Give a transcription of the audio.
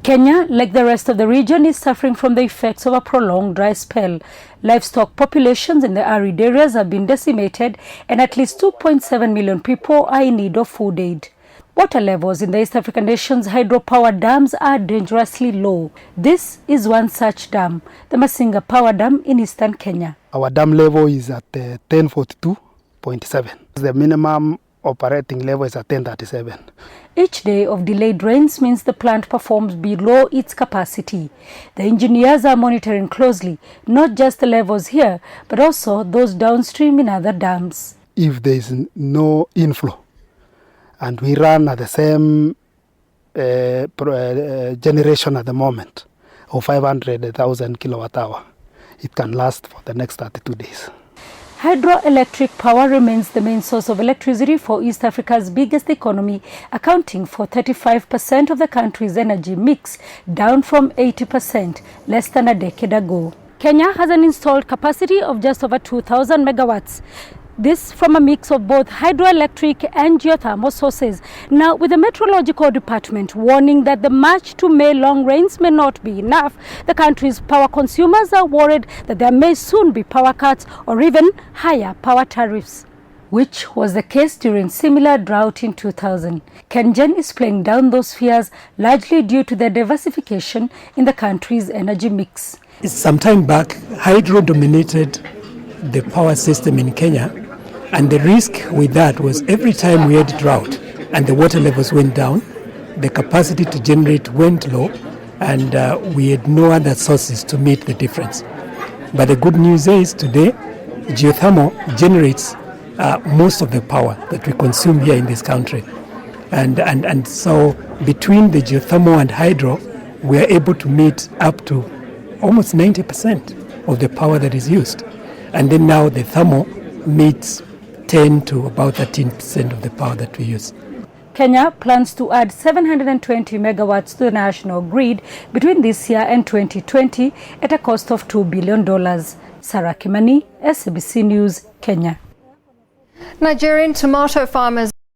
Kenya, like the rest of the region, is suffering from the effects of a prolonged dry spell. Livestock populations in the arid areas have been decimated, and at least 2.7 million people are in need of food aid. Water levels in the East African nations' hydropower dams are dangerously low. This is one such dam, the Masinga Power Dam in eastern Kenya. Our dam level is at 1042.7. The minimum operating level is at 1037. Each day of delayed rains means the plant performs below its capacity. The engineers are monitoring closely, not just the levels here, but also those downstream in other dams. If there is no inflow, and we run at the same generation at the moment of 500,000 kilowatt hour, it can last for the next 32 days. Hydroelectric power remains the main source of electricity for East Africa's biggest economy, accounting for 35% of the country's energy mix, down from 80% less than a decade ago. Kenya has an installed capacity of just over 2,000 megawatts. This from a mix of both hydroelectric and geothermal sources. Now, with the Meteorological Department warning that the March to May long rains may not be enough, the country's power consumers are worried that there may soon be power cuts or even higher power tariffs, which was the case during similar drought in 2000. KENGEN is playing down those fears, largely due to the diversification in the country's energy mix. Some time back, hydro dominated the power system in Kenya. And the risk with that was every time we had drought and the water levels went down, the capacity to generate went low, and we had no other sources to meet the difference. But the good news is today, geothermal generates most of the power that we consume here in this country. And so between the geothermal and hydro, we are able to meet up to almost 90% of the power that is used. And then now the thermal meets 10 to about 13% of the power that we use. Kenya plans to add 720 megawatts to the national grid between this year and 2020 at a cost of $2 billion. Sarah Kimani, SABC News, Kenya. Nigerian tomato farmers